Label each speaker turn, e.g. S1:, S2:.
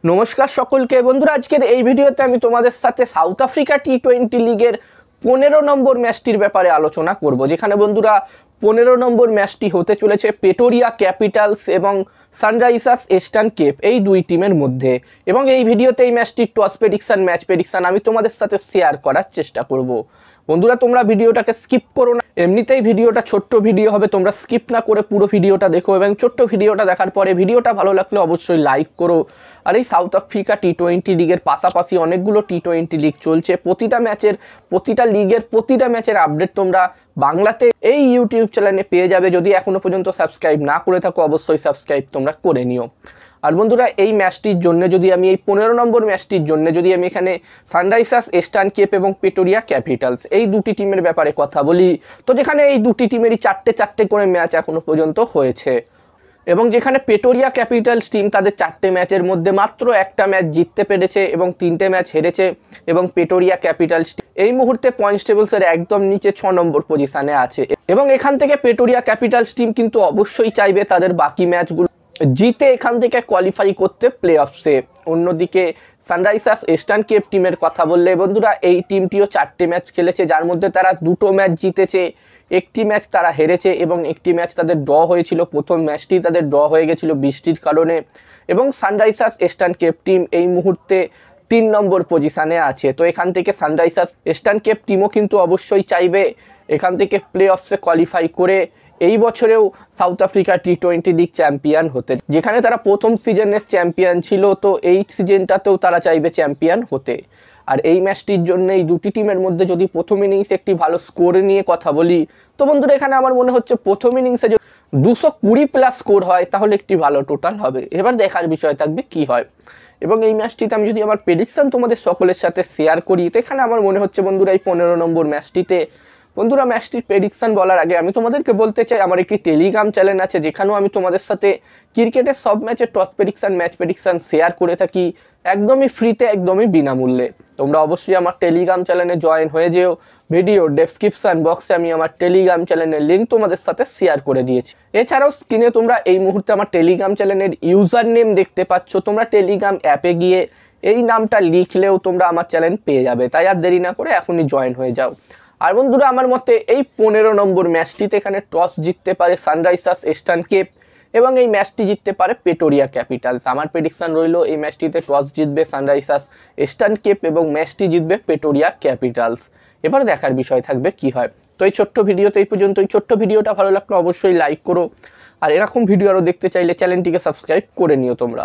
S1: নমস্কার সকলকে বন্ধুরা, আজকের এই ভিডিওতে আমি তোমাদের সাথে সাউথ আফ্রিকা টি20 লিগের 15 নম্বর ম্যাচটির ব্যাপারে আলোচনা করব, যেখানে বন্ধুরা 15 নম্বর ম্যাচটি হতে চলেছে প্রেটোরিয়া ক্যাপিটালস এবং সানরাইজার্স ইস্টার্ন কেপ এই দুই টিমের মধ্যে। এবং এই ভিডিওতে এই ম্যাচটির টস প্রেডিকশন, ম্যাচ প্রেডিকশন আমি তোমাদের সাথে শেয়ার করার চেষ্টা করব। বন্ধুরা, তোমরা ভিডিওটাকে স্কিপ করো না, এমনিতেই ভিডিওটা ছোট্ট ভিডিও হবে, তোমরা স্কিপ না করে পুরো ভিডিওটা দেখো এবং ছোট্ট ভিডিওটা দেখার পরে ভিডিওটা ভালো লাগলে অবশ্যই লাইক করো। আর এই সাউথ আফ্রিকা টি20 লিগের পাশাপাশি অনেকগুলো টি20 লিগ চলছে, প্রতিটা লিগের প্রতিটা ম্যাচের আপডেট তোমরা বাংলাতে এই ইউটিউব চ্যানেলে পেয়ে যাবে। যদি এখনো পর্যন্ত সাবস্ক্রাইব না করে থাকো অবশ্যই সাবস্ক্রাইব তোমরা করে নিও। আর বন্ধুরা, এই ম্যাচটির জন্য যদি আমি এই 15 নম্বর ম্যাচটির জন্য যদি আমি এখানে সানরাইজার্স ইস্টার্ন কেপ এবং প্রেটোরিয়া ক্যাপিটালস এই দুটি টিমের ব্যাপারে কথা বলি, তো যেখানে এই দুটি টিমেরই চারটে করে ম্যাচ এখনো পর্যন্ত হয়েছে এবং যেখানে প্রেটোরিয়া ক্যাপিটালস টিম তাদের 4টে ম্যাচের মধ্যে মাত্র একটা ম্যাচ জিততে পেরেছে এবং 3টে ম্যাচ হেরেছে। এবং প্রেটোরিয়া ক্যাপিটালস এই মুহূর্তে পয়েন্টস টেবলসের একদম নিচে 6 নম্বর পজিশনে আছে। এবং এখান থেকে প্রেটোরিয়া ক্যাপিটালস টিম কিন্তু অবশ্যই চাইবে তাদের বাকি ম্যাচগুলো জিতে এখান থেকে কোয়ালিফাই করতে প্লে অফসে। অন্যদিকে সানরাইজার্স ইস্টার্ন কেপ টিমের কথা বললে বন্ধুরা, এই টিমটিও 4টে ম্যাচ খেলেছে, যার মধ্যে তারা 2টো ম্যাচ জিতেছে, একটি ম্যাচ তারা হেরেছে এবং একটি ম্যাচ তাদের ড্র হয়েছিল। প্রথম ম্যাচটি তাদের ড্র হয়ে গেছিল বৃষ্টির কারণে। এবং সানরাইজার্স ইস্টার্ন কেপ টিম এই মুহূর্তে 3 নম্বর পজিশনে আছে। তো এখান থেকে সানরাইজার্স ইস্টার্ন কেপ টিমও কিন্তু অবশ্যই চাইবে এখান থেকে প্লে অফসে কোয়ালিফাই করে এই বছরেও south Africa T20 league champion হতে, যেখানে তারা প্রথম সিজনে চ্যাম্পিয়ন ছিল, তো এই সিজনটাতেও তারা চাইবে চ্যাম্পিয়ন হতে। আর এই ম্যাচটির জন্য এই দুটি টিমের মধ্যে যদি প্রথম ইনিংসে একটি ভালো স্কোর নিয়ে কথা বলি, তো বন্ধুরা এখানে আমার মনে হচ্ছে প্রথম ইনিংসে যদি 220+ স্কোর হয় তাহলে একটি ভালো টোটাল হবে। এবার দেখার বিষয় থাকবে কি হয়। এবং এই ম্যাচটিতে আমি যদি আমার প্রেডিকশন তোমাদের সকলের সাথে শেয়ার করি, তো এখানে আমার মনে হচ্ছে বন্ধুরা এই 15 নম্বর ম্যাচটিতে বন্ধুরা ম্যাচটির প্রেডিকশন বলার আগে আমি তোমাদেরকে বলতে চাই আমার একটি টেলিগ্রাম চ্যানেল আছে, যেখানেও আমি তোমাদের সাথে ক্রিকেটের সব ম্যাচের toss prediction, match prediction share করে থাকি একদমই ফ্রিতে, একদমই বিনামূল্যে। তোমরা অবশ্যই আমার টেলিগ্রাম চ্যানেলে জয়েন হয়ে যেও। ভিডিও ডেসক্রিপশন বক্সে আমি আমার টেলিগ্রাম চ্যানেলের লিঙ্ক তোমাদের সাথে শেয়ার করে দিয়েছি। এছাড়াও স্ক্রিনে তোমরা এই মুহূর্তে আমার টেলিগ্রাম চ্যানেলের ইউজার নেম দেখতে পাচ্ছ, তোমরা টেলিগ্রাম অ্যাপে গিয়ে এই নামটা লিখলেও তোমরা আমার চ্যানেল পেয়ে যাবে। তাই আর দেরি না করে এখনই জয়েন হয়ে যাও। আর বন্ধুরা, আমার মতে এই 15 নম্বর ম্যাচটিতে এখানে টস জিততে পারে সানরাইজার্স ইস্টার্ন কেপ এবং এই ম্যাচটি জিততে পারে প্রেটোরিয়া ক্যাপিটালস। আমার প্রেডিকশন রইল এই ম্যাচটিতে টস জিতবে সানরাইজার্স ইস্টার্ন কেপ এবং ম্যাচটি জিতবে প্রেটোরিয়া ক্যাপিটালস। এবার দেখার বিষয় থাকবে কি হয়। তো এই ছোট্ট ভিডিওতে এই পর্যন্ত। এই ছোট্ট ভিডিওটা ভালো লাগলে অবশ্যই লাইক করো, আর এরকম ভিডিও আরও দেখতে চাইলে চ্যানেলটিকে সাবস্ক্রাইব করে নিও তোমরা।